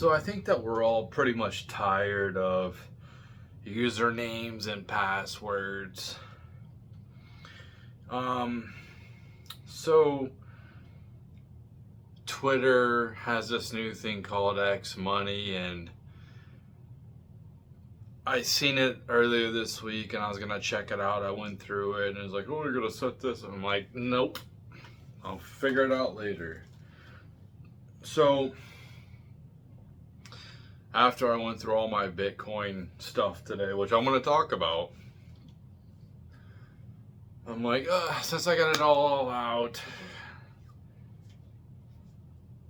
So I think that we're all pretty much tired of usernames and passwords. So Twitter has this new thing called X Money, and I seen it earlier this week, and I was gonna check it out. I went through it, and it was like, "Oh, you're gonna set this," and I'm like, "Nope, I'll figure it out later." So after I went through all my Bitcoin stuff today, which I'm gonna talk about, I'm like, since I got it all out,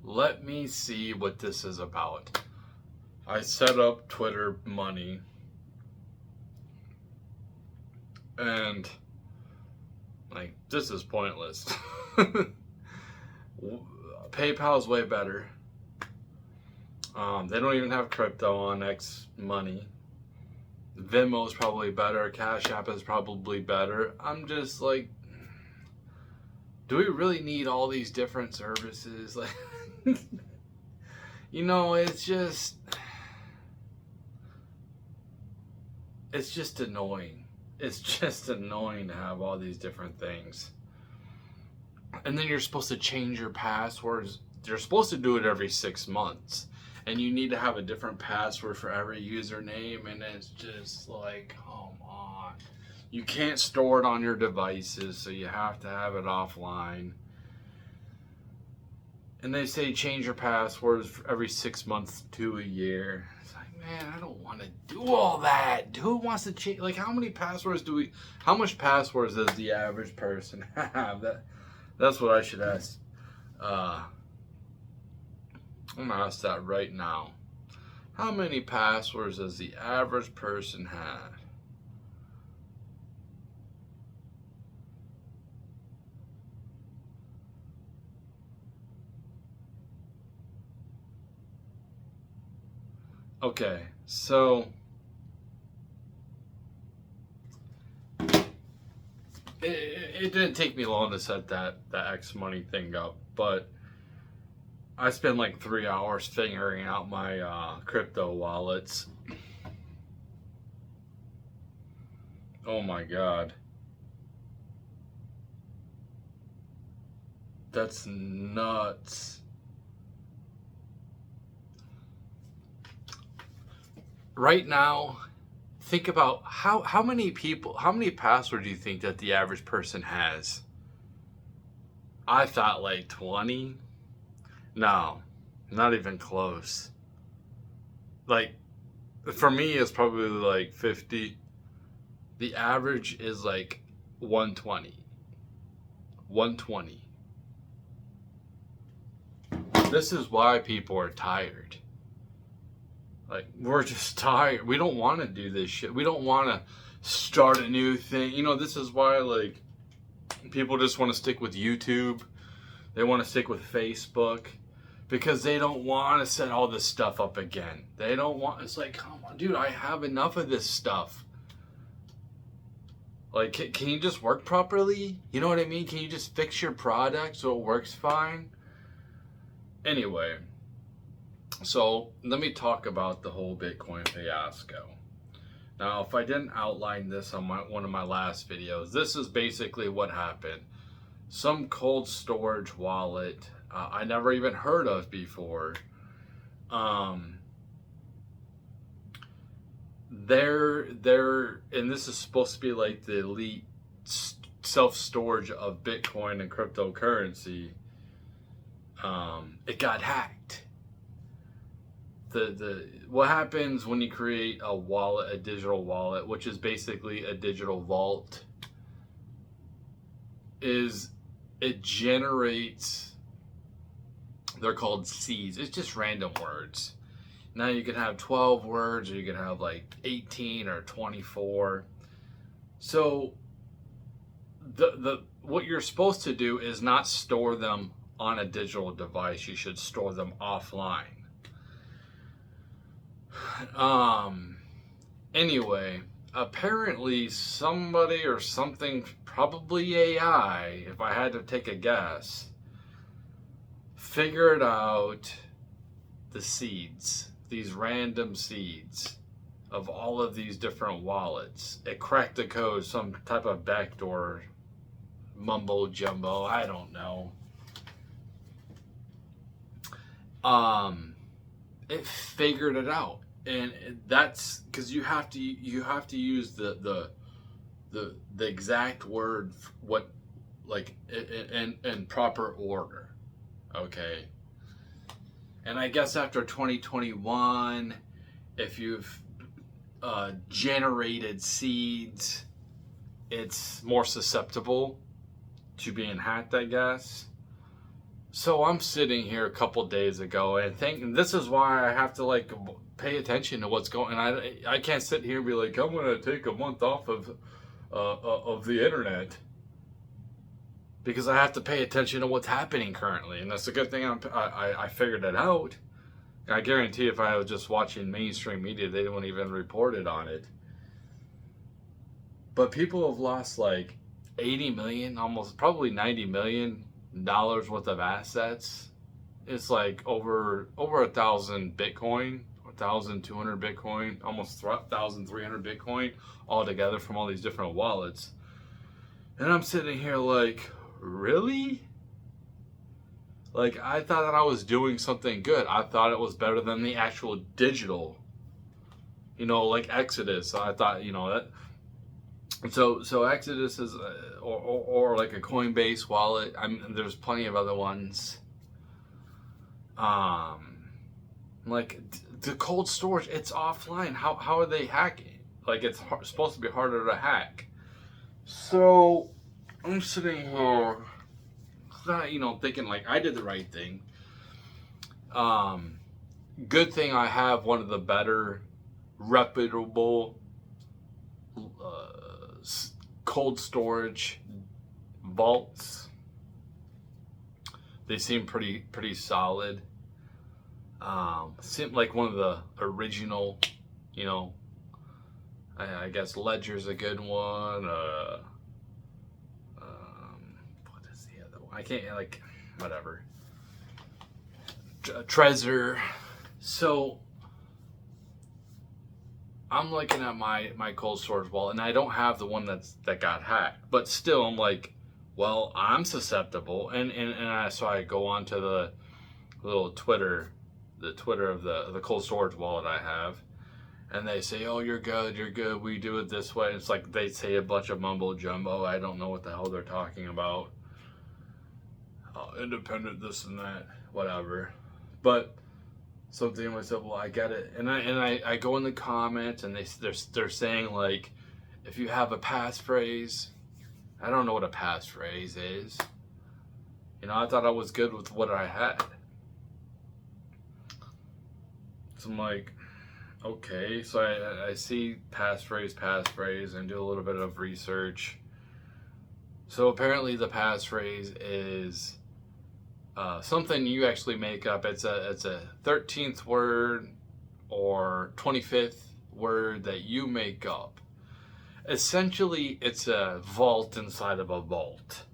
let me see what this is about. I set up Twitter Money, and like, this is pointless. PayPal's way better. They don't even have crypto on X Money. Venmo's probably better. Cash App is probably better. I'm just like, do we really need all these different services? Like, it's just annoying. It's just annoying to have all these different things. And then you're supposed to change your passwords. You're supposed to do it every 6 months. And you need to have a different password for every username. And it's just like, come on. You can't store it on your devices, so you have to have it offline. And they say change your passwords every 6 months to a year. It's like, man, I don't want to do all that. Who wants to change? Like, how much passwords does the average person have? That's what I should ask. I'm gonna ask that right now. How many passwords does the average person have? Okay, so it didn't take me long to set that X Money thing up, but I spent like 3 hours figuring out my crypto wallets. Oh my God. That's nuts. Right now, think about how many passwords do you think that the average person has? I thought like 20. No, not even close. Like, for me, it's probably like 50. The average is like 120. 120. This is why people are tired. Like, we're just tired. We don't want to do this shit. We don't want to start a new thing. This is why, like, people just want to stick with YouTube. They want to stick with Facebook. Because they don't want to set all this stuff up again. They don't want... It's like, come on, dude, I have enough of this stuff. Like, can you just work properly? You know what I mean? Can you just fix your product so it works fine? Anyway, so let me talk about the whole Bitcoin fiasco. Now, if I didn't outline this on one of my last videos, this is basically what happened. Some cold storage wallet I never even heard of before. And this is supposed to be like the elite self-storage of Bitcoin and cryptocurrency. It got hacked. What happens when you create a wallet, a digital wallet, which is basically a digital vault, is it generates, they're called seeds. It's just random words. Now you could have 12 words, or you could have like 18 or 24. So what you're supposed to do is not store them on a digital device. You should store them offline. Anyway, apparently somebody or something, probably AI, if I had to take a guess, figured out the seeds, these random seeds of all of these different wallets. It cracked the code, some type of backdoor mumbo jumbo, I don't know. It figured it out, and that's because you have to use the exact word, what, like, in proper order, okay. And I guess after 2021, if you've generated seeds, it's more susceptible to being hacked, I guess. So I'm sitting here a couple days ago and thinking, this is why I have to like pay attention to what's going on. I can't sit here and be like, I'm gonna take a month off of the internet, because I have to pay attention to what's happening currently. And that's a good thing I figured it out. I guarantee if I was just watching mainstream media, they wouldn't even report it on it. But people have lost like 80 million, almost probably 90 million dollars worth of assets. It's like over 1,000 Bitcoin, 1,200 Bitcoin, almost 1,300 Bitcoin all together from all these different wallets. And I'm sitting here like, really? Like, I thought that I was doing something good. I thought it was better than the actual digital, like Exodus. I thought, that. So Exodus is, or like a Coinbase wallet. There's plenty of other ones. Like the cold storage, it's offline. How are they hacking? Like, it's supposed to be harder to hack. So I'm sitting here, thinking like I did the right thing. Good thing I have one of the better reputable cold storage vaults. They seem pretty solid. Seem like one of the original, I guess Ledger's a good one. What is the other one? I can't, whatever. Trezor. So I'm looking at my cold storage wallet, and I don't have the one that got hacked, but still I'm like, well, I'm susceptible, so I go on to the little Twitter of the cold storage wallet I have, and they say, oh, you're good, we do it this way. It's like they say a bunch of mumbo jumbo. I don't know what the hell they're talking about. Independent, this and that, whatever. But something to myself, well, I get it, and I go in the comments, and they're saying like, if you have a passphrase, I don't know what a passphrase is. I thought I was good with what I had. So I'm like, okay. So I see passphrase, and do a little bit of research. So apparently the passphrase is something you actually make up. It's a 13th word or 25th word that you make up. Essentially, it's a vault inside of a vault.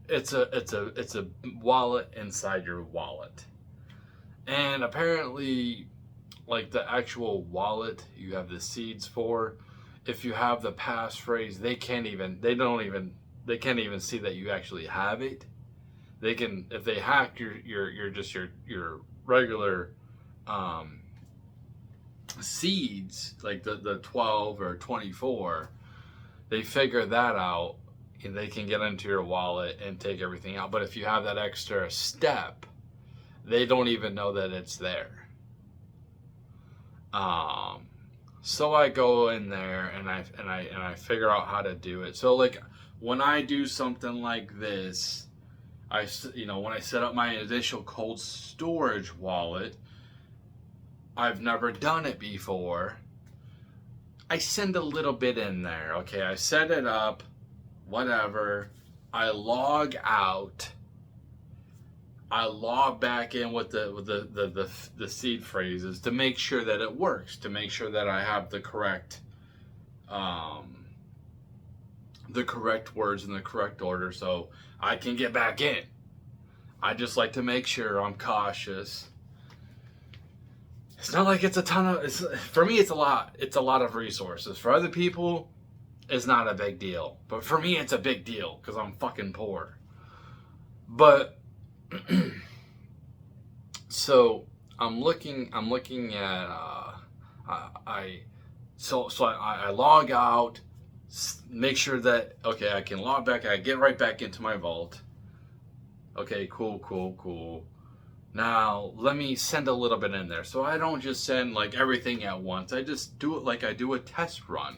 It's a wallet inside your wallet. And apparently, like the actual wallet you have the seeds for, if you have the passphrase, they can't even see that you actually have it. They can, if they hack your regular seeds, like the 12 or 24, they figure that out, and they can get into your wallet and take everything out. But if you have that extra step, they don't even know that it's there. So I go in there and I figure out how to do it. So like when I do something like this, when I set up my initial cold storage wallet, I've never done it before. I send a little bit in there. Okay, I set it up, whatever. I log out. I log back in with the seed phrases to make sure that it works, to make sure that I have the correct words in the correct order, so I can get back in. I just like to make sure I'm cautious. It's not like it's a ton of. For me, it's a lot. It's a lot of resources. For other people, it's not a big deal. But for me, it's a big deal because I'm fucking poor. But so I'm looking at. I log out, make sure that okay, I can log back. I get right back into my vault. Okay, cool. Now, let me send a little bit in there. So I don't just send like everything at once. I just do it like I do a test run.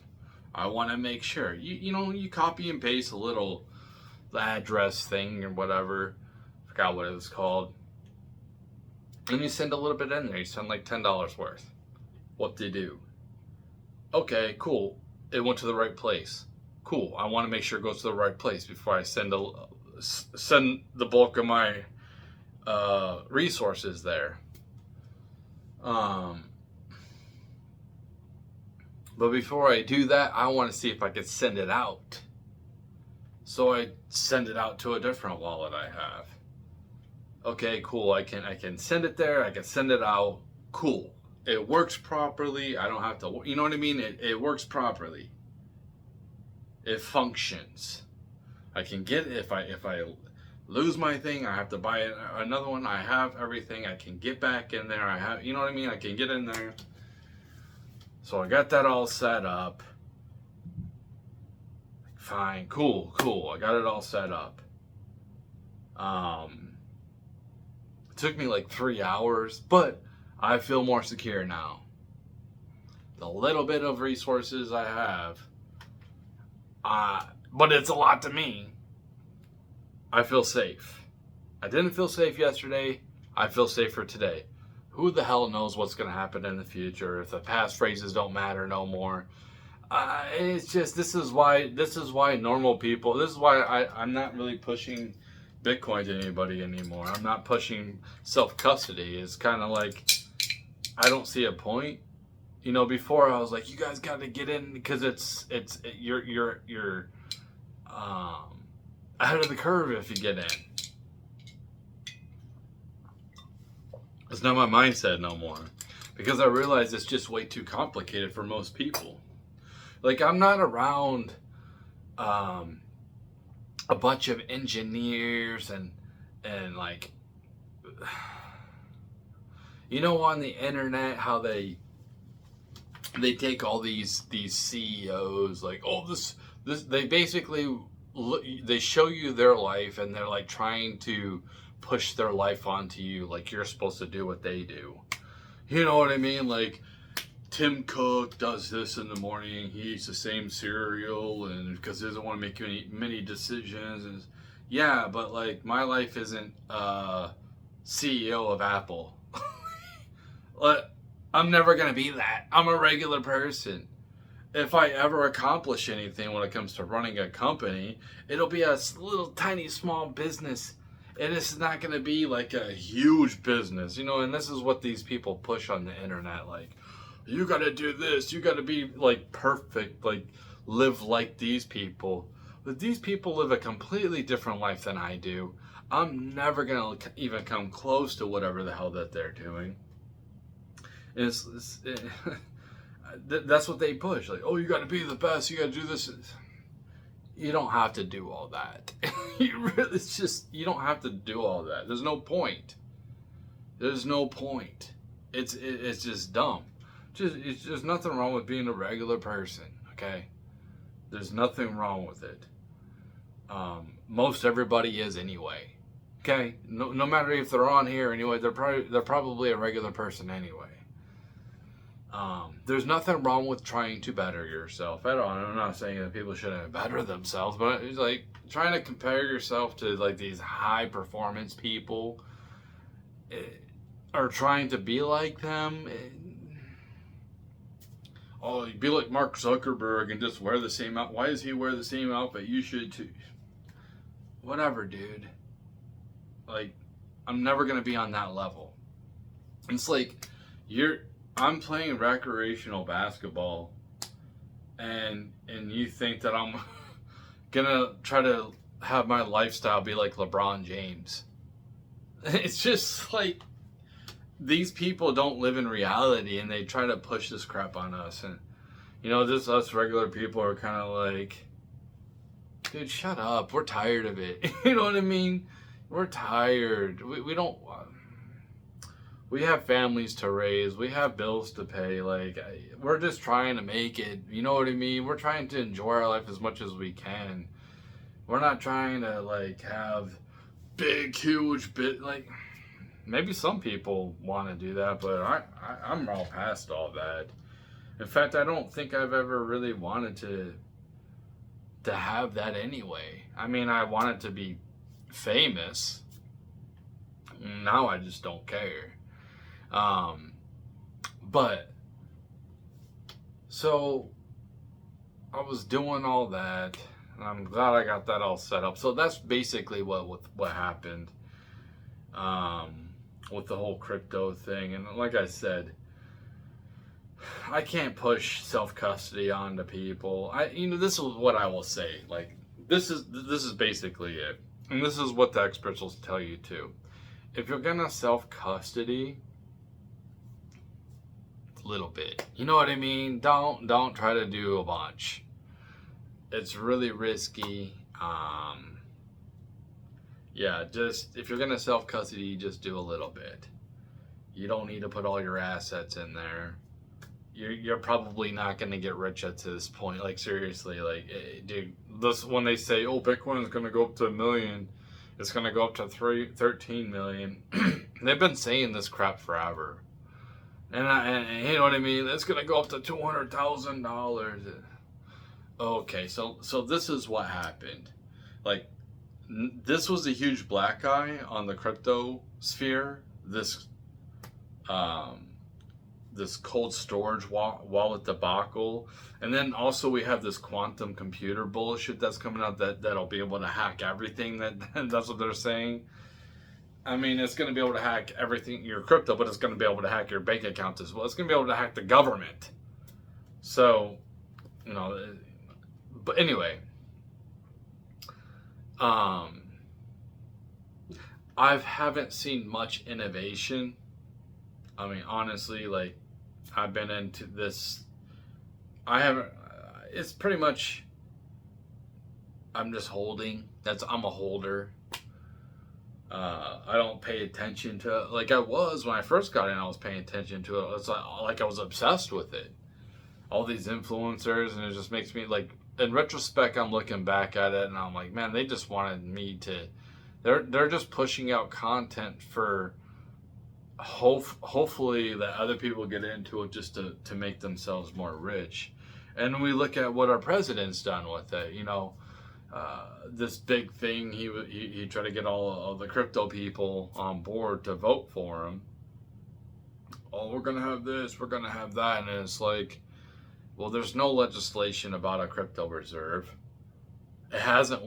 I want to make sure. You copy and paste a little address thing or whatever. Forgot what it was called. And you send a little bit in there. You send like $10 worth. What they do? Okay, cool. It went to the right place. Cool. I want to make sure it goes to the right place before I send the bulk of my resources there. But before I do that, I want to see if I can send it out. So I send it out to a different wallet I have. Okay, cool. I can send it there. I can send it out. Cool. It works properly. I don't have to. You know what I mean? It works properly. It functions. I can get it if I lose my thing, I have to buy another one. I have everything. I can get back in there. I have, you know what I mean? I can get in there. So I got that all set up. Fine, cool. I got it all set up. It took me like 3 hours, but I feel more secure now. The little bit of resources I have, but it's a lot to me. I feel safe. I didn't feel safe yesterday. I feel safer today. Who the hell knows what's going to happen in the future if the past phrases don't matter no more. It's just, this is why normal people, this is why I'm not really pushing Bitcoin to anybody anymore. I'm not pushing self-custody. It's kind of like, I don't see a point. You know, before I was like, you guys got to get in because you're ahead of the curve if you get in. It's not my mindset no more. Because I realize it's just way too complicated for most people. Like, I'm not around a bunch of engineers and like, you know, on the internet how they take all these CEOs like, oh, this they basically they show you their life and they're like trying to push their life onto you like you're supposed to do what they do. You know what I mean? Like, Tim Cook does this in the morning. He eats the same cereal and because he doesn't want to make many decisions. And yeah, but like my life isn't CEO of Apple. I'm never gonna be that. I'm a regular person. If I ever accomplish anything when it comes to running a company, it'll be a little tiny small business. And it's not going to be like a huge business, you know, and this is what these people push on the internet. Like, you got to do this. You got to be like perfect, like live like these people. But these people live a completely different life than I do. I'm never going to even come close to whatever the hell that they're doing. And that's what they push. Like, oh, you got to be the best. You got to do this. You don't have to do all that. It's just, you don't have to do all that. There's no point. There's no point. It's just dumb. There's nothing wrong with being a regular person, okay? There's nothing wrong with it. Most everybody is anyway, okay? No matter if they're on here anyway, they're probably a regular person anyway. There's nothing wrong with trying to better yourself at all. I'm not saying that people shouldn't better themselves, but it's like trying to compare yourself to like these high performance people or trying to be like them. Oh, you be like Mark Zuckerberg and just wear the same outfit. Why does he wear the same outfit? You should too. Whatever, dude. Like, I'm never going to be on that level. It's like, I'm playing recreational basketball and you think that I'm gonna try to have my lifestyle be like LeBron James. It's just like, these people don't live in reality, and they try to push this crap on us. And just us regular people are kind of like, dude, shut up. We're tired of it. You know what I mean? We're tired. We don't. We have families to raise. We have bills to pay. Like, we're just trying to make it. You know what I mean? We're trying to enjoy our life as much as we can. We're not trying to, like, have big, huge bit. Like, maybe some people want to do that, but I'm all past all that. In fact, I don't think I've ever really wanted to have that anyway. I mean, I wanted to be famous. Now I just don't care. But so I was doing all that, and I'm glad I got that all set up. So that's basically what happened with the whole crypto thing. And like I said, I can't push self-custody onto people. This is what I will say. Like, this is basically it. And this is what the experts will tell you too. If you're gonna self-custody, a little bit. You know what I mean? Don't try to do a bunch. It's really risky. Yeah, just if you're gonna self-custody, just do a little bit. You don't need to put all your assets in there. You're probably not going to get rich at this point. Like, seriously, like, dude, when they say, oh, Bitcoin is going to go up to 1 million, it's going to go up to 13 million. They've been saying this crap forever. And you know what I mean? It's going to go up to $200,000. Okay, so this is what happened. Like, this was a huge black eye on the crypto sphere. This cold storage wallet debacle, and then also we have this quantum computer bullshit that's coming out that'll be able to hack everything. That's what they're saying. I mean, it's going to be able to hack everything, your crypto, but it's going to be able to hack your bank account as well. It's going to be able to hack the government. So, but anyway, I haven't seen much innovation. I mean, honestly, like, I've been into this. It's pretty much, I'm just holding. I'm a holder. I don't pay attention to it. Like I was when I first got in, I was paying attention to it. It's like I was obsessed with it. All these influencers, and it just makes me, like, in retrospect, I'm looking back at it and I'm like, man, they just wanted me to, they're just pushing out content for, hopefully that other people get into it just to make themselves more rich. And we look at what our president's done with it. This big thing, he tried to get all of the crypto people on board to vote for him. Oh, we're gonna have this, we're gonna have that, and it's like, well, there's no legislation about a crypto reserve. It hasn't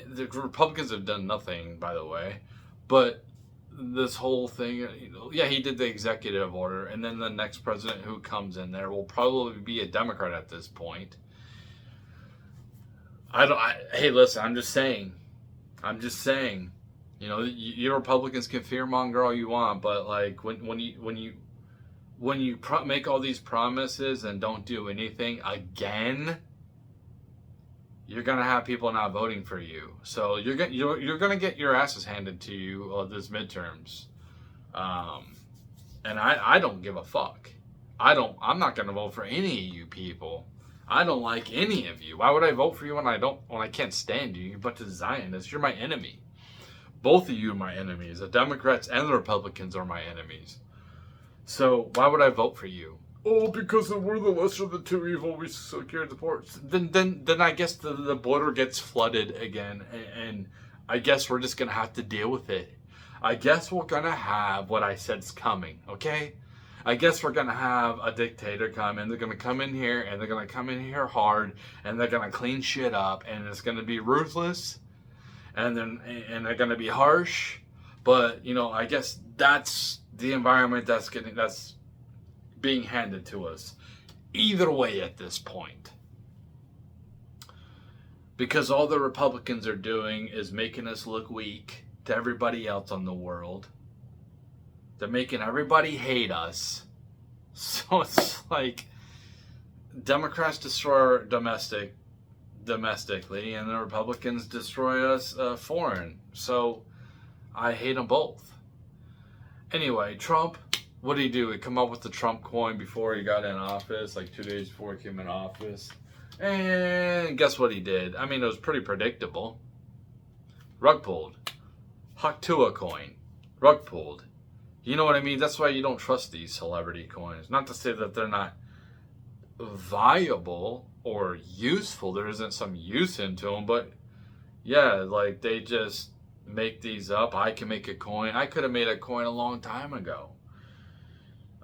the Republicans have done nothing, by the way, but this whole thing, yeah, he did the executive order, and then the next president who comes in there will probably be a Democrat at this point. Hey, listen, I'm just saying, you Republicans can fearmonger all you want, but like when you make all these promises and don't do anything again, you're gonna have people not voting for you. So you're gonna get your asses handed to you this midterms, and I don't give a fuck. I'm not gonna vote for any of you people. I don't like any of you. Why would I vote for you when I can't stand you? You're a bunch of Zionists. You're my enemy. Both of you are my enemies. The Democrats and the Republicans are my enemies. So why would I vote for you? Oh, because we're the lesser of the two evil, we secure the ports. Then I guess the border gets flooded again, and I guess we're just gonna have to deal with it. I guess we're gonna have what I said's coming, okay? I guess we're gonna have a dictator come, and they're gonna come in here, and they're gonna come in here hard, and they're gonna clean shit up, and it's gonna be ruthless, and they're gonna be harsh, but I guess that's the environment that's being handed to us. Either way at this point. Because all the Republicans are doing is making us look weak to everybody else on the world. They're making everybody hate us. So it's like Democrats destroy domestically, and the Republicans destroy us foreign. So I hate them both. Anyway, Trump, what did he do? He come up with the Trump coin before he got in office, like 2 days before he came in office. And guess what he did? I mean, it was pretty predictable. Rug pulled. Haktua coin. Rug pulled. You know what I mean? That's why you don't trust these celebrity coins. Not to say that they're not viable or useful. There isn't some use into them. But yeah, like they just make these up. I can make a coin. I could have made a coin a long time ago.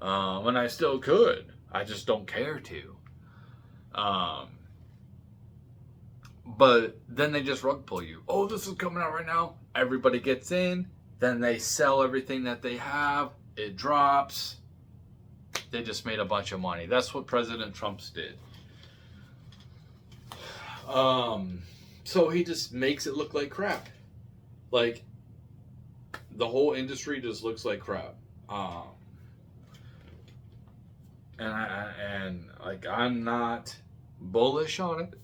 And I still could. I just don't care to. But then they just rug pull you. Oh, this is coming out right now. Everybody gets in. Then they sell everything that they have. It drops. They just made a bunch of money. That's what President Trump's did. So he just makes it look like crap. Like, the whole industry just looks like crap. I'm not bullish on it.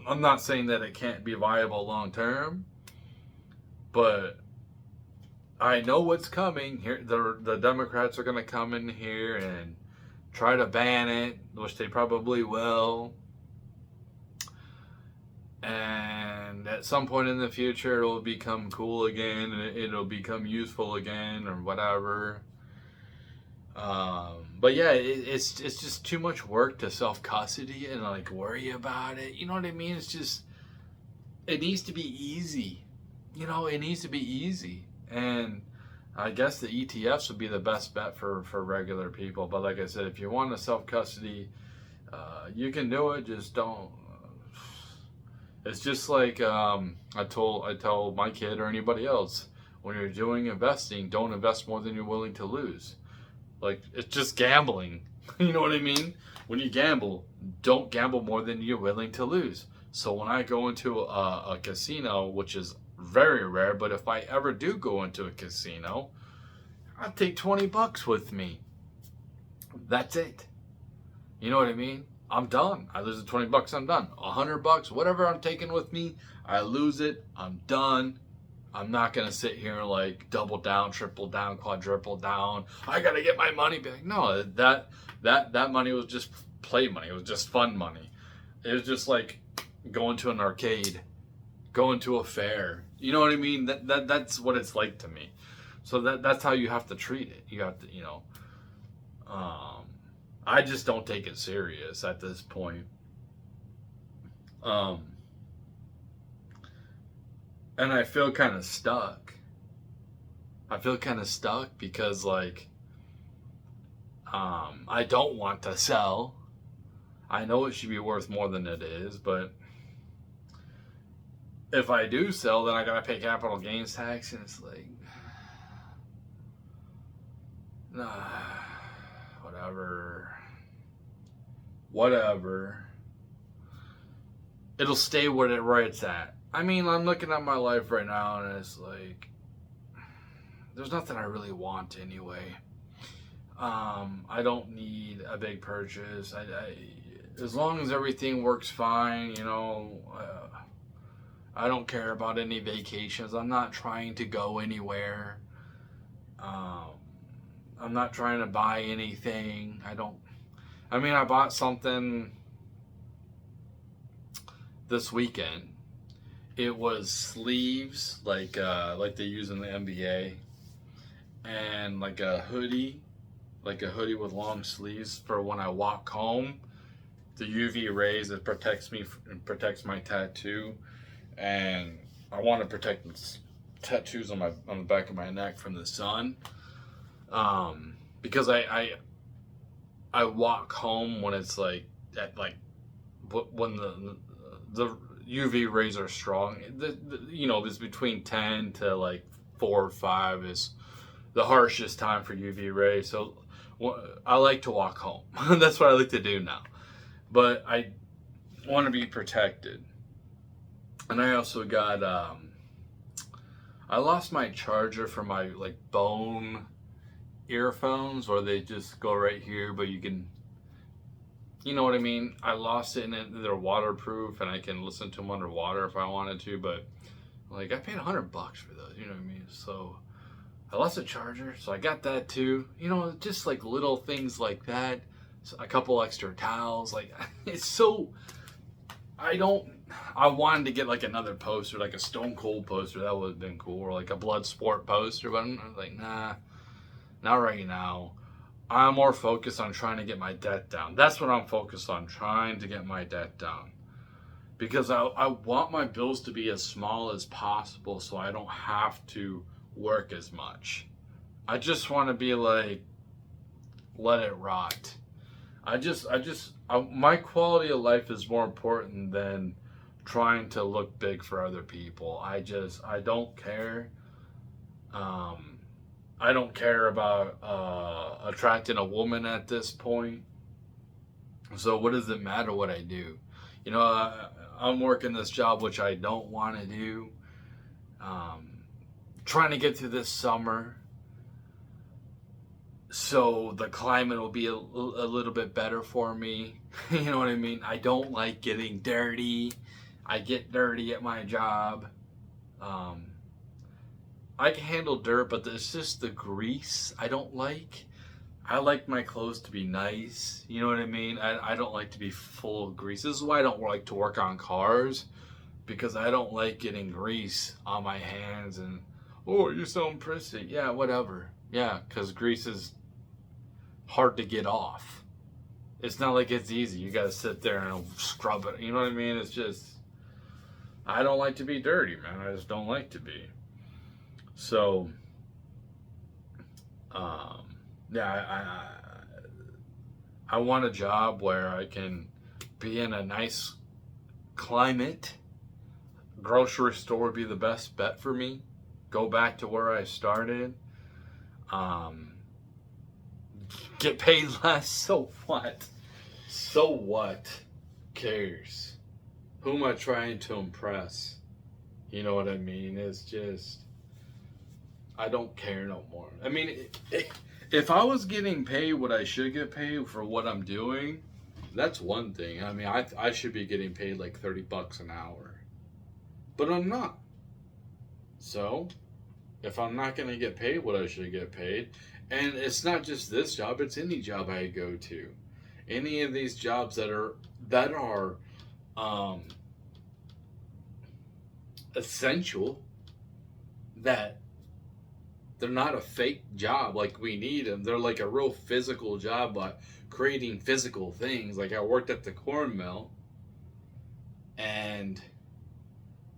I'm not saying that it can't be viable long term, but I know what's coming. Here, the Democrats are going to come in here and try to ban it, which they probably will. And at some point in the future, it'll become cool again, and it'll become useful again, or whatever. But yeah, it's just too much work to self-custody and like worry about it. You know what I mean? It's just, it needs to be easy. You know, it needs to be easy. And I guess the ETFs would be the best bet for regular people. But like I said, if you want a self-custody, you can do it. Just don't. It's just like I tell my kid or anybody else, when you're doing investing, don't invest more than you're willing to lose. Like, it's just gambling. You know what I mean? When you gamble, don't gamble more than you're willing to lose. So when I go into a casino, which is very rare, but if I ever do go into a casino, I'll take $20 with me. That's it. You know what I mean? I'm done. I lose the $20, I'm done. $100, whatever I'm taking with me, I lose it, I'm done. I'm not gonna sit here and like double down, triple down, quadruple down. I gotta get my money back. No, that money was just play money. It was just fun money. It was just like going to an arcade, going to a fair. You know what I mean? That's what it's like to me. So that's how you have to treat it. You have to, you know. I just don't take it serious at this point. And I feel kind of stuck. Because like, I don't want to sell. I know it should be worth more than it is, but if I do sell, then I gotta pay capital gains tax, and it's like, whatever. It'll stay where it's at. I mean, I'm looking at my life right now, and it's like, there's nothing I really want anyway. I don't need a big purchase. As long as everything works fine, you know, I don't care about any vacations. I'm not trying to go anywhere. I'm not trying to buy anything. I bought something this weekend. It was sleeves, like they use in the NBA, and like a hoodie with long sleeves for when I walk home. The UV rays, it protects me and protects my tattoo, and I want to protect tattoos on the back of my neck from the sun, because I walk home when it's like when the UV rays are strong. It's between 10 to like 4 or 5 is the harshest time for UV rays. So I like to walk home. That's what I like to do now. But I want to be protected. And I also got I lost my charger for my like bone earphones, or they just go right here, but you can, you know what I mean? I lost it, and they're waterproof, and I can listen to them underwater if I wanted to. But like, I paid $100 for those. You know what I mean? So I lost a charger, so I got that too. You know, just like little things like that. So a couple extra towels. Like, it's so. I wanted to get like another poster, like a Stone Cold poster. That would have been cool, or like a Bloodsport poster. But I'm like, nah, not right now. I'm more focused on trying to get my debt down. That's what I'm focused on, trying to get my debt down. Because I want my bills to be as small as possible so I don't have to work as much. I just want to be like, let it rot. My quality of life is more important than trying to look big for other people. I don't care. I don't care about attracting a woman at this point. So what does it matter what I do? You know, I'm working this job which I don't want to do. Trying to get through this summer so the climate will be a little bit better for me. You know what I mean? I don't like getting dirty. I get dirty at my job. I can handle dirt, but it's just the grease I don't like. I like my clothes to be nice. You know what I mean? I don't like to be full of grease. This is why I don't like to work on cars, because I don't like getting grease on my hands. And, oh, you sound prissy. Yeah, whatever. Yeah, because grease is hard to get off. It's not like it's easy. You got to sit there and scrub it. You know what I mean? It's just, I don't like to be dirty, man. I just don't like to be. So, yeah, I want a job where I can be in a nice climate. Grocery store would be the best bet for me. Go back to where I started. Get paid less. So what? So what? Cares? Who am I trying to impress? You know what I mean? It's just, I don't care no more. I mean, if I was getting paid what I should get paid for what I'm doing, that's one thing. I mean, I should be getting paid like $30 an hour. But I'm not. So, if I'm not going to get paid what I should get paid, and it's not just this job, it's any job I go to. Any of these jobs that are essential, that they're not a fake job like we need them. They're like a real physical job, but creating physical things. Like, I worked at the corn mill, and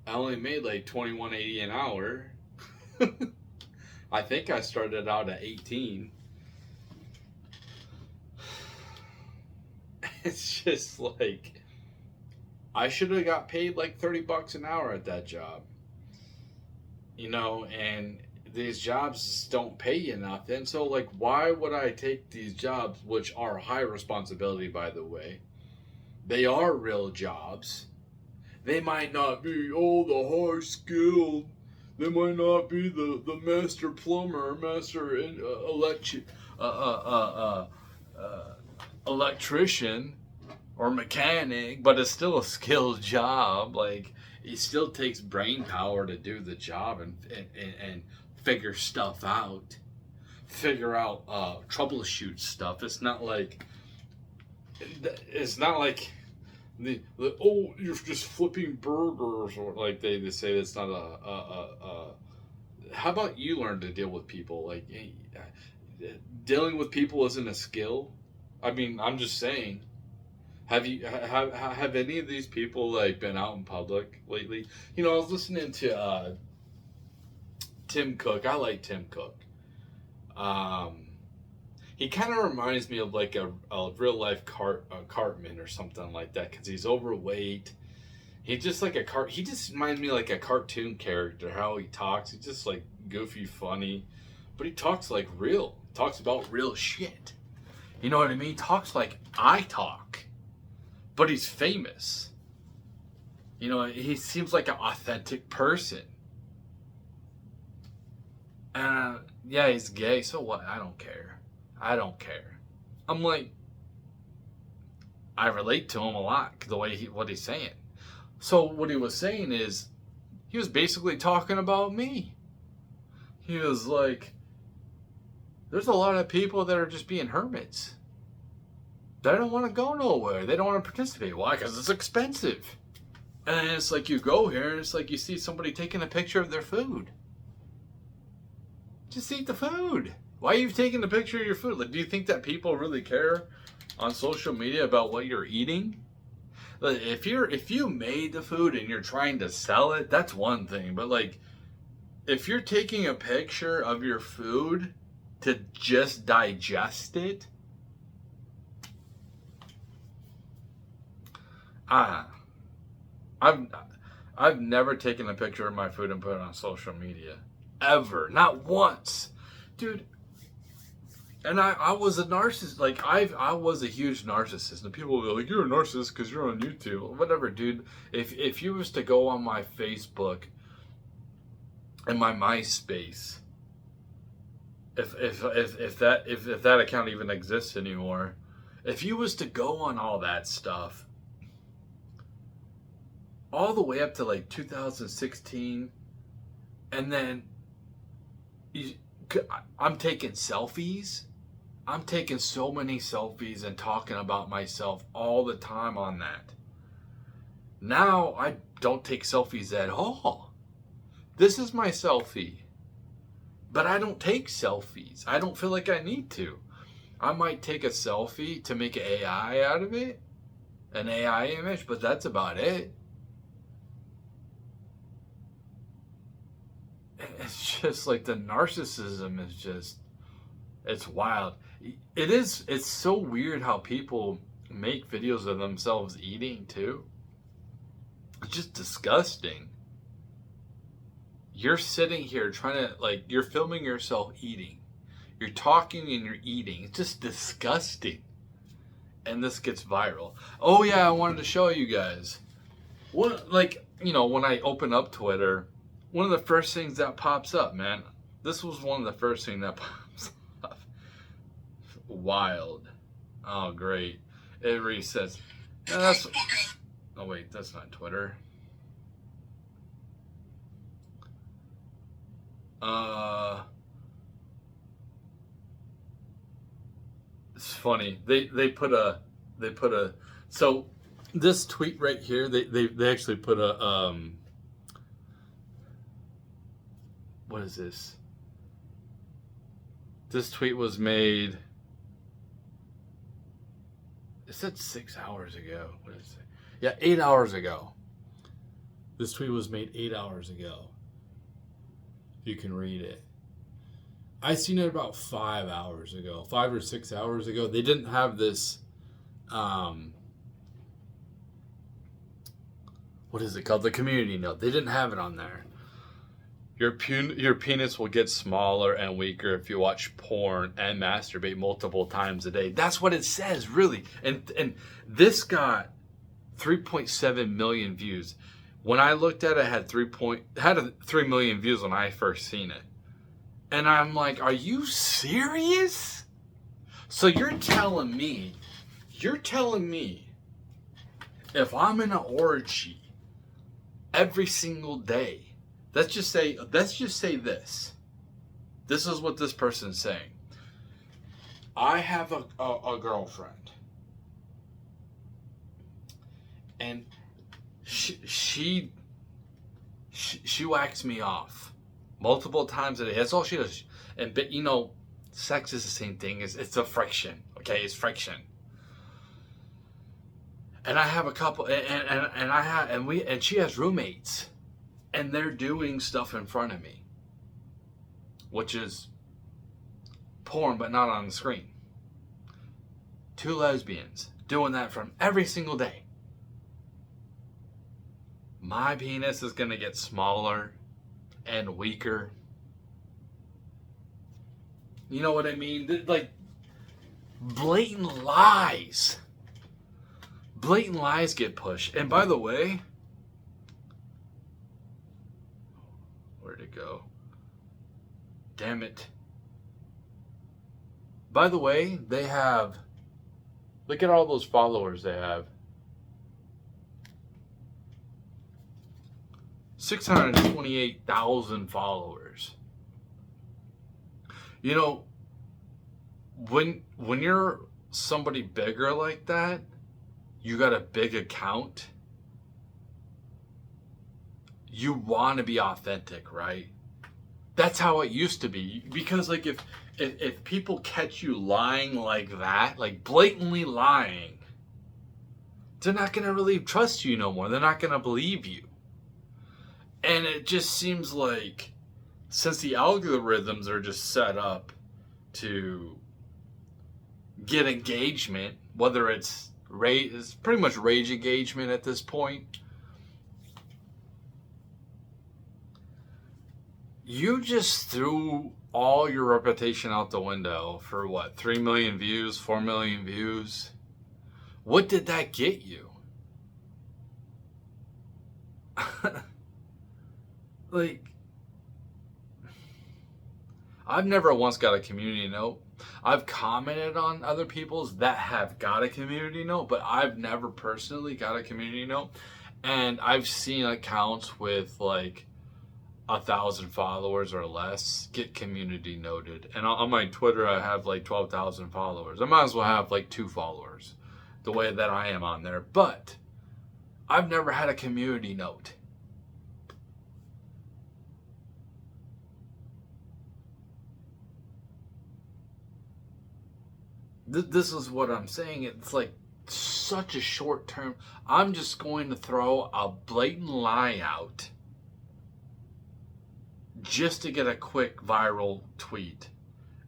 I only made like $21.80 an hour. I think I started out at 18. It's just like, I should have got paid like $30 an hour at that job. You know, and these jobs just don't pay you nothing. So, like, why would I take these jobs, which are high responsibility, by the way? They are real jobs. They might not be, the high skilled. They might not be the master plumber, master electrician or mechanic, but it's still a skilled job. Like, it still takes brain power to do the job and figure stuff out, troubleshoot stuff. It's not like you're just flipping burgers, or like they say it's not how about you learn to deal with people? Like, dealing with people isn't a skill. I mean, I'm just saying. Have any of these people like been out in public lately? You know, I was listening to Tim Cook. I like Tim Cook. He kind of reminds me of like a real life Cartman or something like that, because he's overweight. He's just like he just reminds me like a cartoon character, how he talks. He's just like goofy, funny, but he talks like real. Talks about real shit. You know what I mean? He talks like I talk, but he's famous. You know, he seems like an authentic person. yeah, he's gay. So what? I don't care. I don't care. I'm like, I relate to him a lot, the way what he's saying. So what he was saying is, he was basically talking about me. He was like, there's a lot of people that are just being hermits. They don't want to go nowhere. They don't want to participate. Why? Because it's expensive. And it's like you go here and it's like you see somebody taking a picture of their food. Just eat the food. Why are you taking a picture of your food? Like, do you think that people really care on social media about what you're eating? Like, if you made the food and you're trying to sell it, that's one thing. But like, if you're taking a picture of your food to just digest it, I've never taken a picture of my food and put it on social media. Ever. Not once. Dude, and I was a narcissist. Like, I was a huge narcissist. And people will be like, you're a narcissist because you're on YouTube. Whatever, dude. If you was to go on my Facebook and my MySpace, if that account even exists anymore, if you was to go on all that stuff, all the way up to like 2016, and then I'm taking selfies. I'm taking so many selfies and talking about myself all the time on that. Now I don't take selfies at all. This is my selfie. But I don't take selfies. I don't feel like I need to. I might take a selfie to make an AI out of it, an AI image, but that's about it. It's just like the narcissism is just, it's wild. It's so weird how people make videos of themselves eating too. It's just disgusting. You're sitting here trying to, like, you're filming yourself eating. You're talking and you're eating. It's just disgusting. And this gets viral. Oh yeah, I wanted to show you guys. What, like, you know, when I open up Twitter, one of the first things that pops up, man. This was one of the first things that pops up. Wild. Oh, great. It resets. Oh, wait, that's not Twitter. It's funny. They put a so this tweet right here, they actually put a what is this? This tweet was made, it said 6 hours ago. What is it? Yeah, 8 hours ago. This tweet was made 8 hours ago. You can read it. I seen it about 5 hours ago, 5 or 6 hours ago. They didn't have this, what is it called? The community note. They didn't have it on there. Your penis will get smaller and weaker if you watch porn and masturbate multiple times a day. That's what it says, really. And this got 3.7 million views. When I looked at it, it had 3 million views when I first seen it. And I'm like, are you serious? So you're telling me if I'm in an orgy every single day, let's just say this. This is what this person's saying. I have a girlfriend, and she whacks me off multiple times a day. That's all she does. But you know, sex is the same thing. It's a friction. Okay, it's friction. And I have a couple, and she has roommates, and they're doing stuff in front of me, which is porn, but not on the screen. 2 lesbians doing that from every single day. My penis is gonna get smaller and weaker. You know what I mean? Like, blatant lies. Blatant lies get pushed. And by the way, where'd it go? Damn it. By the way, they have, look at all those followers they have. 628,000 followers. You know, when you're somebody bigger like that, you got a big account, you want to be authentic, right? That's how it used to be. Because like if people catch you lying like that, like blatantly lying, they're not going to really trust you no more. They're not going to believe you. And it just seems like, since the algorithms are just set up to get engagement, whether it's pretty much rage engagement at this point, you just threw all your reputation out the window for what, 3 million views, 4 million views? What did that get you? Like, I've never once got a community note. I've commented on other people's that have got a community note, but I've never personally got a community note. And I've seen accounts with like 1,000 followers or less get community noted. And on my Twitter, I have like 12,000 followers. I might as well have like 2 followers the way that I am on there. But I've never had a community note. This is what I'm saying. It's like such a short term. I'm just going to throw a blatant lie out just to get a quick viral tweet.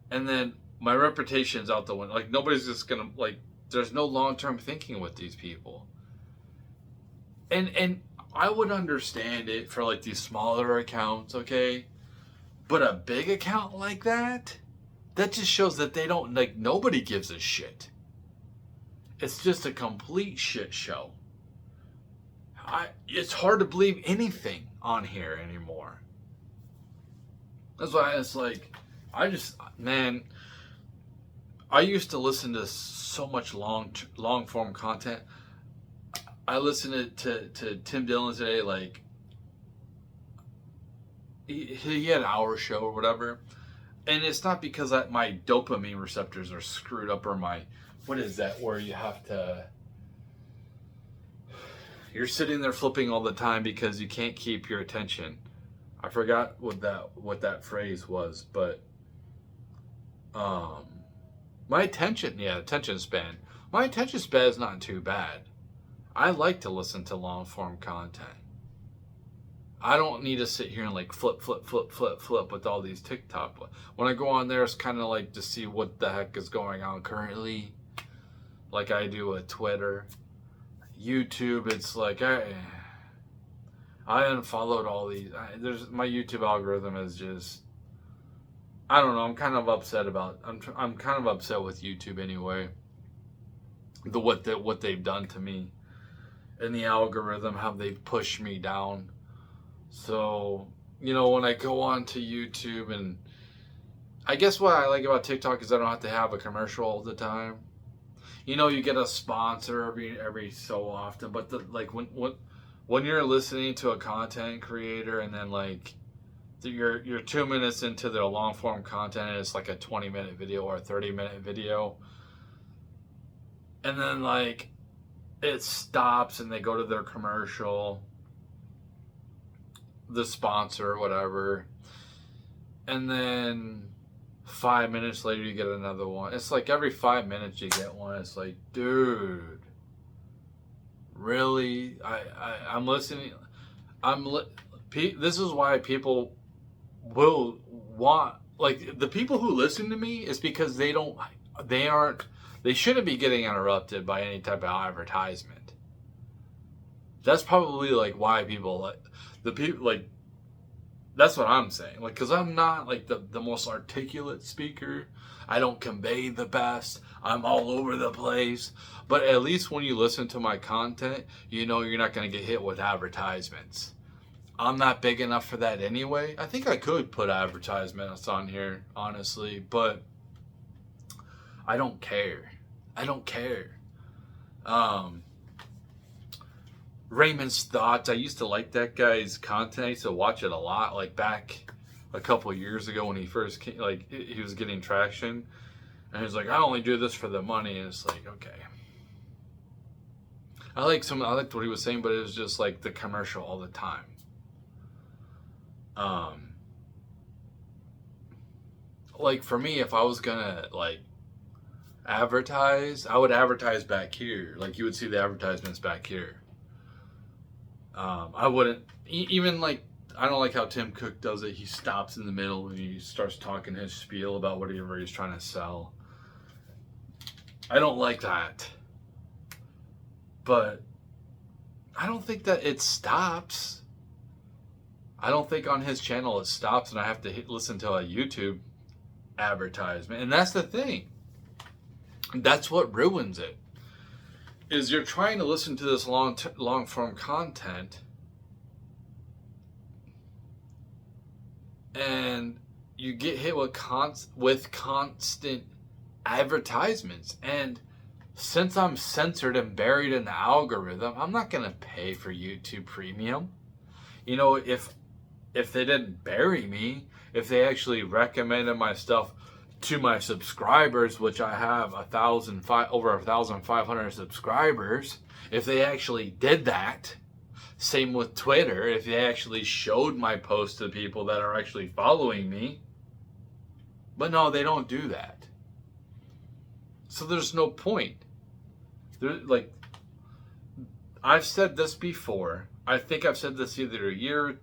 And then my reputation's out the window. Like, nobody's just going to, like, there's no long-term thinking with these people. And I would understand it for, like, these smaller accounts, okay? But a big account like that just shows that they don't, like, nobody gives a shit. It's just a complete shit show. It's hard to believe anything on here anymore. That's why it's like, man, I used to listen to so much long form content. I listened to Tim Dillon today, like, he had an hour show or whatever. And it's not because my dopamine receptors are screwed up, or what is that, where you have to, you're sitting there flipping all the time because you can't keep your attention. I forgot what that phrase was, but my attention span. My attention span is not too bad. I like to listen to long form content. I don't need to sit here and like flip with all these TikTok. When I go on there, it's kind of like to see what the heck is going on currently, like I do with Twitter. YouTube, it's like I unfollowed all these. My YouTube algorithm is just, I don't know. I'm kind of upset I'm kind of upset with YouTube anyway. What they've done to me, and the algorithm, how they've pushed me down. So, when I go on to YouTube, and I guess what I like about TikTok is I don't have to have a commercial all the time. You get a sponsor every so often, but when you're listening to a content creator, and then like you're 2 minutes into their long form content, and it's like a 20-minute video or a 30-minute video, and then like it stops and they go to their commercial, the sponsor or whatever, and then 5 minutes later you get another one. It's like every 5 minutes you get one. It's like, dude, really? I'm listening. This is why people will want, like, the people who listen to me is because they shouldn't be getting interrupted by any type of advertisement. That's probably like why people that's what I'm saying. Like, because I'm not like the most articulate speaker. I don't convey the best. I'm all over the place. But at least when you listen to my content, you're not going to get hit with advertisements. I'm not big enough for that anyway. I think I could put advertisements on here, honestly. But I don't care. I don't care. Um, Raymond's Thoughts. I used to like that guy's content. I used to watch it a lot, like back a couple of years ago when he first came, like he was getting traction, and he was like, "I only do this for the money," and it's like, okay. I liked what he was saying, but it was just like the commercial all the time. Like for me, if I was gonna like advertise, I would advertise back here. Like you would see the advertisements back here. I wouldn't even like. I don't like how Tim Cook does it. He stops in the middle and he starts talking his spiel about whatever he's trying to sell. I don't like that. But I don't think that it stops. I don't think on his channel it stops and I have to listen to a YouTube advertisement. And that's the thing. That's what ruins it. Is you're trying to listen to this long form content and you get hit with constant advertisements. And since I'm censored and buried in the algorithm, I'm not going to pay for YouTube Premium. You know, if they didn't bury me, if they actually recommended my stuff to my subscribers, which I have over 1,500 subscribers, if they actually did that, same with Twitter, if they actually showed my posts to people that are actually following me, but no, they don't do that. So there's no point. Like, I've said this before. I think I've said this either a year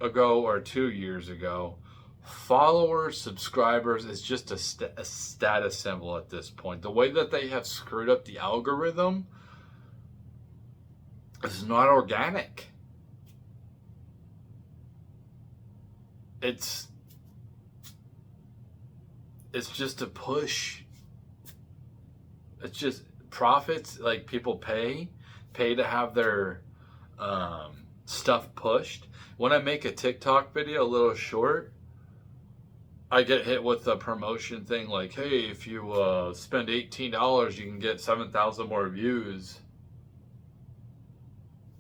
ago or 2 years ago. Followers, subscribers is just a status symbol at this point. The way that they have screwed up the algorithm is not organic. It's just a push. It's just profits. Like people pay to have their stuff pushed. When I make a TikTok video, a little short, I get hit with a promotion thing like, hey, if you spend $18, you can get 7,000 more views.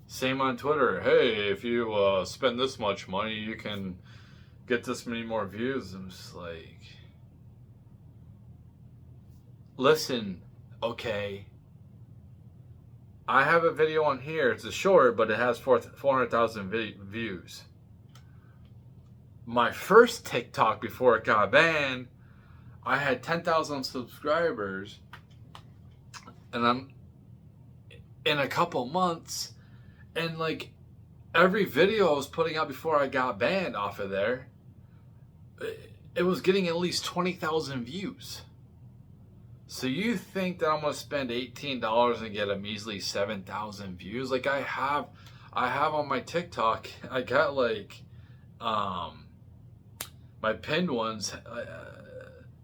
Same on Twitter. Hey, if you spend this much money, you can get this many more views. I'm just like, listen, okay. I have a video on here. It's a short, but it has 400,000 views. My first TikTok before it got banned, I had 10,000 subscribers, and I'm in a couple months, and like every video I was putting out before I got banned off of there, it was getting at least 20,000 views. So you think that I'm gonna spend $18 and get a measly 7,000 views? Like I have on my TikTok, I got like my pinned ones,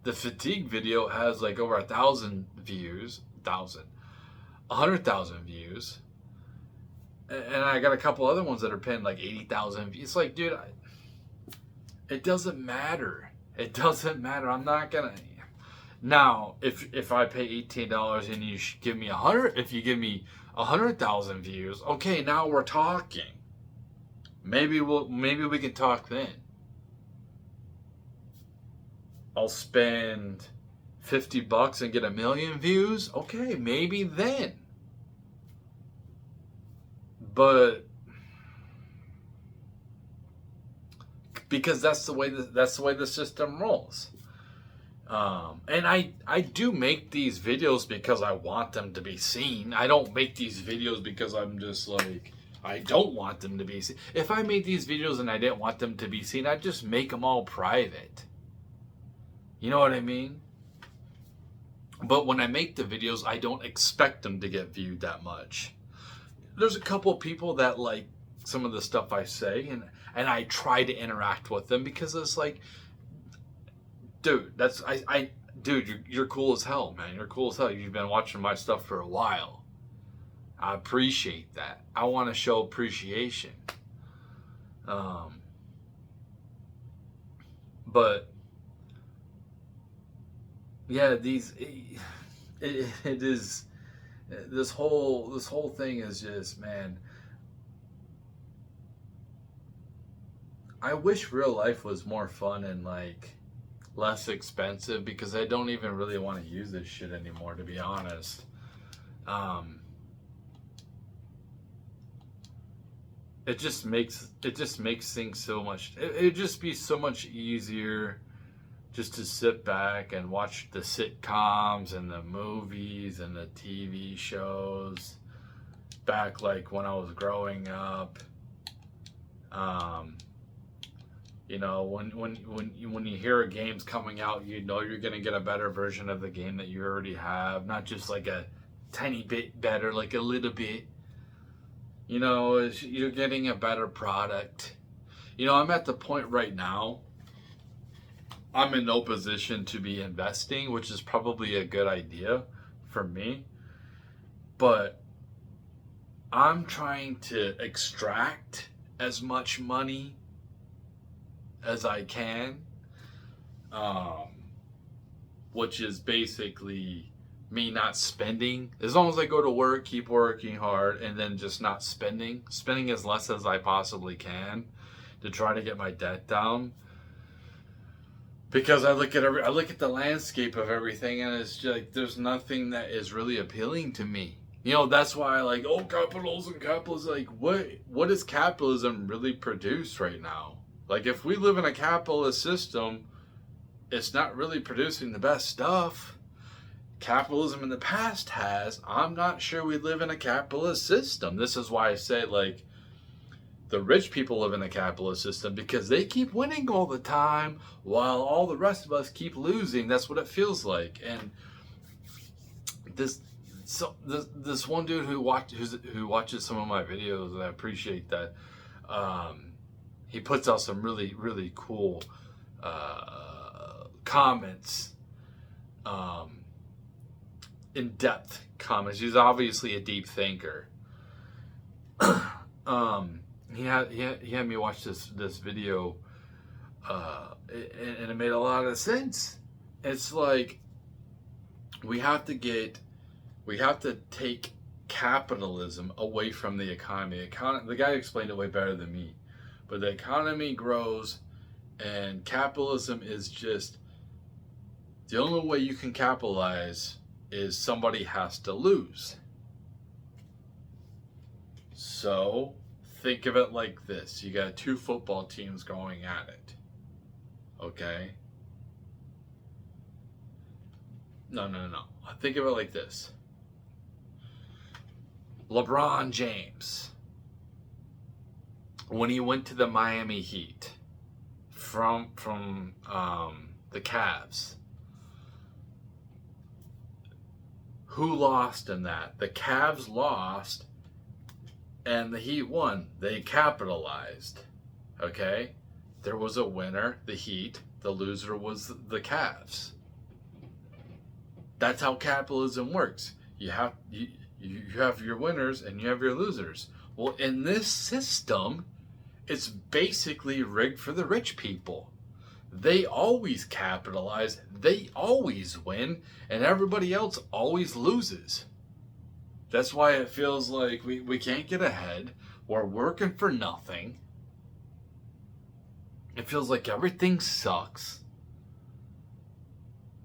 the fatigue video has like over 1,000 views, 100,000 views, and I got a couple other ones that are pinned like 80,000 views. It's like, dude, it doesn't matter. It doesn't matter. I'm not gonna. Now, if I pay $18 and you give me 100, if you give me 100,000 views, okay, now we're talking. Maybe we can talk then. I'll spend $50 and get 1 million views. Okay, maybe then. But because that's the way the system rolls. And I do make these videos because I want them to be seen. I don't make these videos because I'm just like, I don't want them to be seen. If I made these videos and I didn't want them to be seen, I'd just make them all private. You know what I mean? But when I make the videos, I don't expect them to get viewed that much. There's a couple people that like some of the stuff I say, and I try to interact with them because it's like, dude, dude, you're cool as hell, man. You're cool as hell. You've been watching my stuff for a while. I appreciate that. I want to show appreciation. But yeah, it is, this whole thing is just, man, I wish real life was more fun and like less expensive, because I don't even really want to use this shit anymore, to be honest. Um, it just makes things so much. It'd just be so much easier just to sit back and watch the sitcoms and the movies and the TV shows back like when I was growing up. Um, when you hear a game's coming out, you know you're gonna get a better version of the game that you already have, not just like a tiny bit better, like a little bit. You're getting a better product. I'm at the point right now. I'm in no position to be investing, which is probably a good idea for me. But I'm trying to extract as much money as I can, um, which is basically me not spending. As long as I go to work, keep working hard, and then just not spending as less as I possibly can to try to get my debt down. Because I look at the landscape of everything, and it's just like there's nothing that is really appealing to me. That's why I like, oh, capitalism. Like, what does capitalism really produce right now? Like, if we live in a capitalist system, it's not really producing the best stuff. Capitalism in the past has. I'm not sure we live in a capitalist system. This is why I say, like, the rich people live in a capitalist system, because they keep winning all the time while all the rest of us keep losing. That's what it feels like. And this one dude who watches some of my videos, and I appreciate that. He puts out some really, really cool comments, in-depth comments. He's obviously a deep thinker. He had me watch this video, and it made a lot of sense. It's like we have to take capitalism away from the economy. The guy explained it way better than me, but the economy grows, and capitalism is just the only way you can capitalize is somebody has to lose. So think of it like this. You got two football teams going at it. Okay? No. Think of it like this. LeBron James, when he went to the Miami Heat from the Cavs, who lost in that? The Cavs lost and the Heat won. They capitalized. Okay? There was a winner, the Heat. The loser was the Cavs. That's how capitalism works. You have your winners and you have your losers. Well, in this system, it's basically rigged for the rich people. They always capitalize, they always win, and everybody else always loses. That's why it feels like we can't get ahead. We're working for nothing. It feels like everything sucks.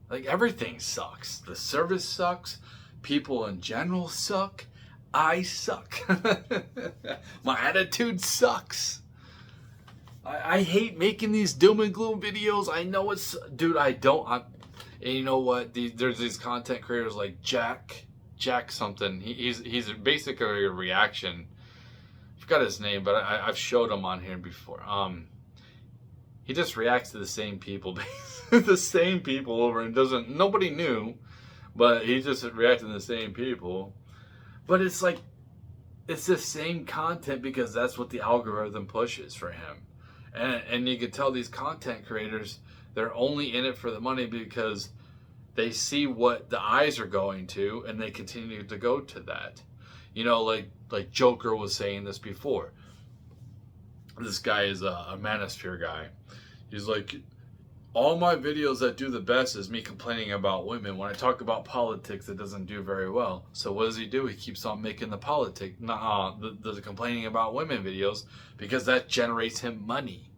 Like, everything sucks. The service sucks. People in general suck. I suck. My attitude sucks. I hate making these doom and gloom videos. I know it's... Dude, and you know what? There's these content creators like Jack something. He's basically a reaction. I forgot his name, but I've showed him on here before. He just reacts to the same people. The same people over, and nobody knew, but he just reacted to the same people. But it's like, it's the same content because that's what the algorithm pushes for him. And you can tell these content creators, they're only in it for the money because they see what the eyes are going to, and they continue to go to that. Like Joker was saying this before. This guy is a Manosphere guy. He's like, All my videos that do the best is me complaining about women. When I talk about politics, it doesn't do very well. So what does he do? He keeps on making the complaining about women videos, because that generates him money.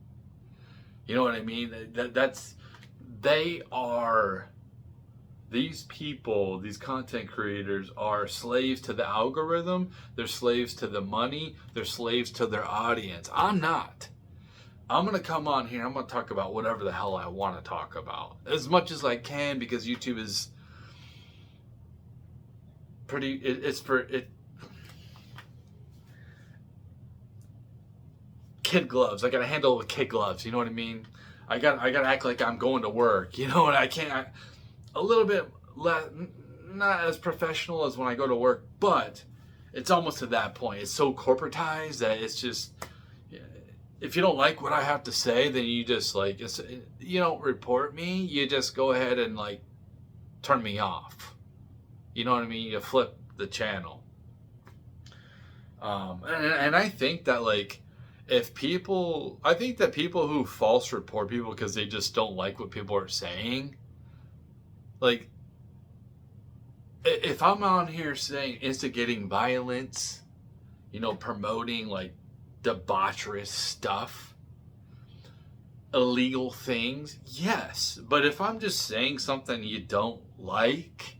You know what I mean? They are, these people, these content creators are slaves to the algorithm. They're slaves to the money. They're slaves to their audience. I'm not. I'm going to come on here. I'm going to talk about whatever the hell I want to talk about, as much as I can, because YouTube is pretty, it's for it. Kid gloves. I got to handle it with kid gloves. You know what I mean? I got to act like I'm going to work. You know, and I can't, a little bit less, not as professional as when I go to work, but it's almost to that point. It's so corporatized that it's just, if you don't like what I have to say, then you just like, you don't report me. You just go ahead and like turn me off. You know what I mean? You flip the channel. And I think that like, I think that people who false report people because they just don't like what people are saying, like, if I'm on here saying instigating violence, promoting like debaucherous stuff, illegal things, yes. But if I'm just saying something you don't like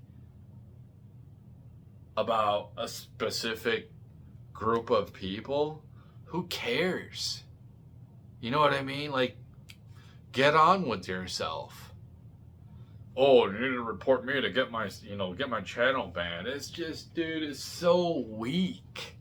about a specific group of people, who cares? You know what I mean? Like, get on with yourself. Oh, you need to report me to get my channel banned. It's just, dude, it's so weak.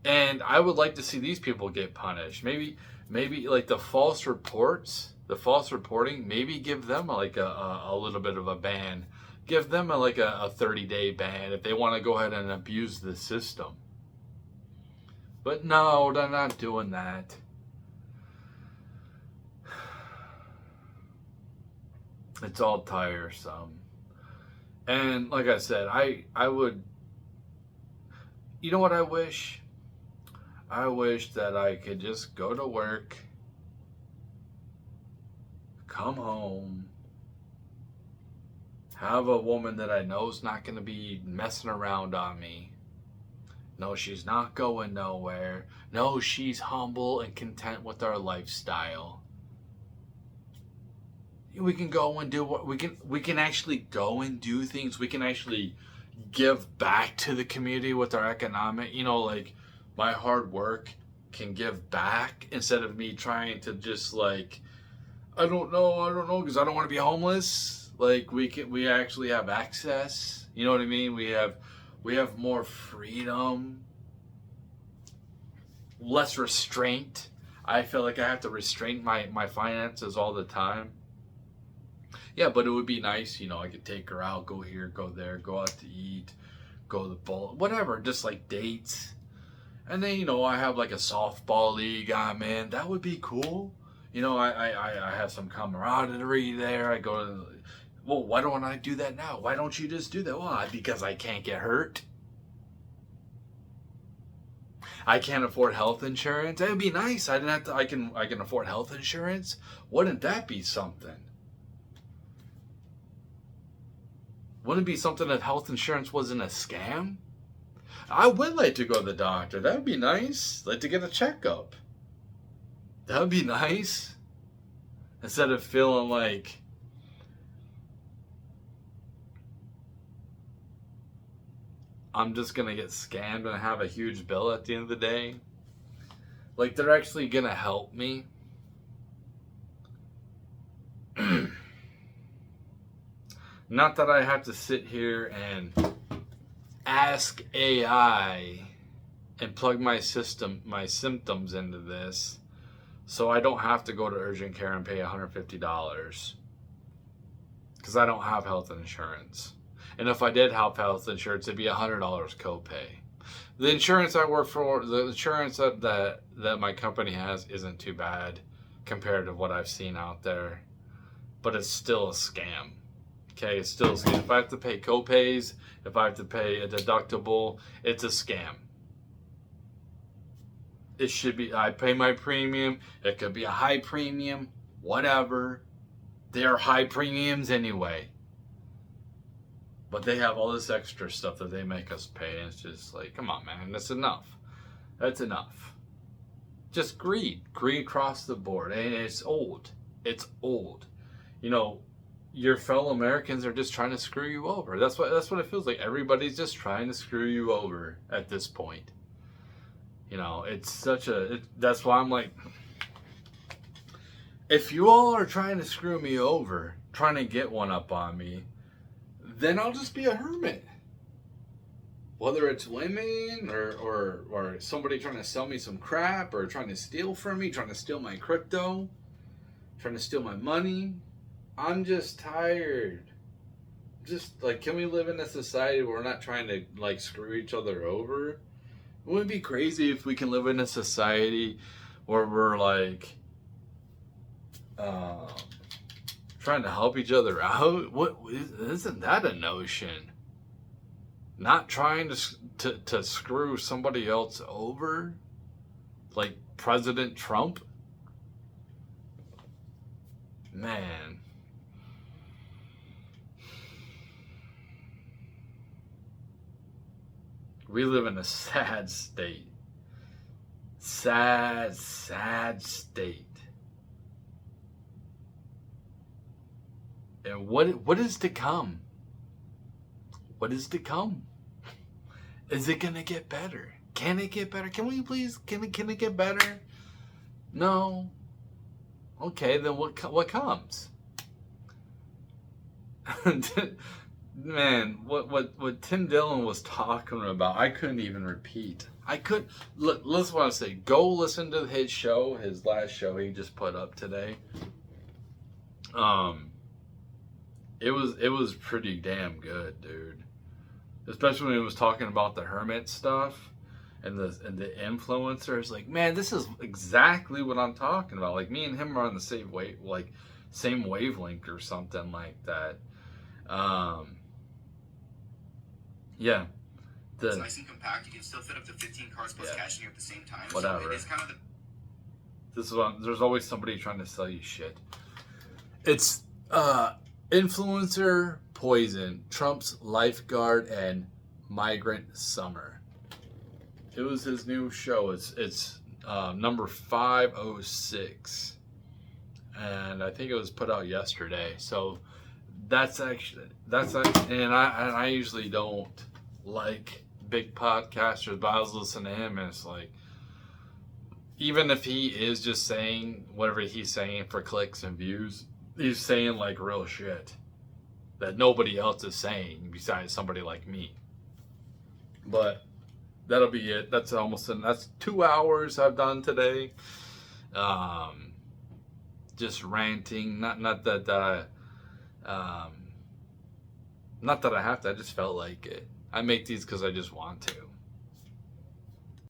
And I would like to see these people get punished. Maybe like the false reporting, maybe give them like a little bit of a ban. Give them a 30-day ban if they want to go ahead and abuse the system. But no, they're not doing that. It's all tiresome. And like I said, I would, you know what I wish? I wish that I could just go to work, come home, have a woman that I know is not going to be messing around on me. No, she's not going nowhere. No, she's humble and content with our lifestyle. We can go and do what we can actually go and do things. We can actually give back to the community with our economic, like my hard work can give back, instead of me trying to just like, I don't know, because I don't want to be homeless. Like, we actually have access. You know what I mean? We have more freedom, less restraint. I feel like I have to restrain my finances all the time. Yeah, but it would be nice, I could take her out, go here, go there, go out to eat, go to the bowl, whatever, just like dates. And then, I have like a softball league I'm in. That would be cool. I have some camaraderie there. I go to, well, why don't I do that now? Why don't you just do that? Well, because I can't get hurt. I can't afford health insurance. It would be nice. I can afford health insurance. Wouldn't that be something? Wouldn't it be something if health insurance wasn't a scam? I would like to go to the doctor. That would be nice. Like to get a checkup. That would be nice. Instead of feeling like I'm just going to get scammed and have a huge bill at the end of the day. Like, they're actually going to help me. Not that I have to sit here and ask AI and plug my symptoms into this, so I don't have to go to urgent care and pay $150 because I don't have health insurance. And if I did have health insurance, it'd be $100 copay. The insurance I work for, the insurance that my company has, isn't too bad compared to what I've seen out there, but it's still a scam. Okay, it's still a scam. If I have to pay copays, if I have to pay a deductible, it's a scam. It should be, I pay my premium, it could be a high premium, whatever. They're high premiums anyway. But they have all this extra stuff that they make us pay. And it's just like, come on, man. That's enough. That's enough. Just greed. Greed across the board. And it's old. It's old. You know, your fellow Americans are just trying to screw you over. That's what it feels like. Everybody's just trying to screw you over at this point. You know, it's such a... that's why I'm like... if you all are trying to screw me over, trying to get one up on me, then I'll just be a hermit. Whether it's women or somebody trying to sell me some crap or trying to steal from me, trying to steal my crypto, trying to steal my money. I'm just tired. Just like, can we live in a society where we're not trying to like screw each other over? Wouldn't it be crazy if we can live in a society where we're like trying to help each other out? Isn't that a notion? Not trying to screw somebody else over, like President Trump. Man, we live in a sad state. Sad state. And what is to come? What is to come? Is it gonna get better? Can it get better? Can we please? Can it get better? No. Okay, then what comes? Man, what Tim Dillon was talking about, I couldn't even repeat. I could look. Listen, what I say. Go listen to his show, his last show he just put up today. It was pretty damn good, dude. Especially when he was talking about the hermit stuff and the influencers. Like, man, this is exactly what I'm talking about. Like, me and him are on the same same wavelength or something like that. Yeah. It's nice and compact. You can still fit up to 15 cars plus cashing at the same time. Whatever. So it is kind of there's always somebody trying to sell you shit. It's influencer poison, Trump's lifeguard and migrant summer. It was his new show. It's number 506, and I think it was put out yesterday. So and I usually don't like big podcasters, but I was listening to him, and it's like, even if he is just saying whatever he's saying for clicks and views, he's saying like real shit that nobody else is saying besides somebody like me. But that'll be it. That's that's 2 hours I've done today. Just ranting. Not that I have to. I just felt like it. I make these because I just want to.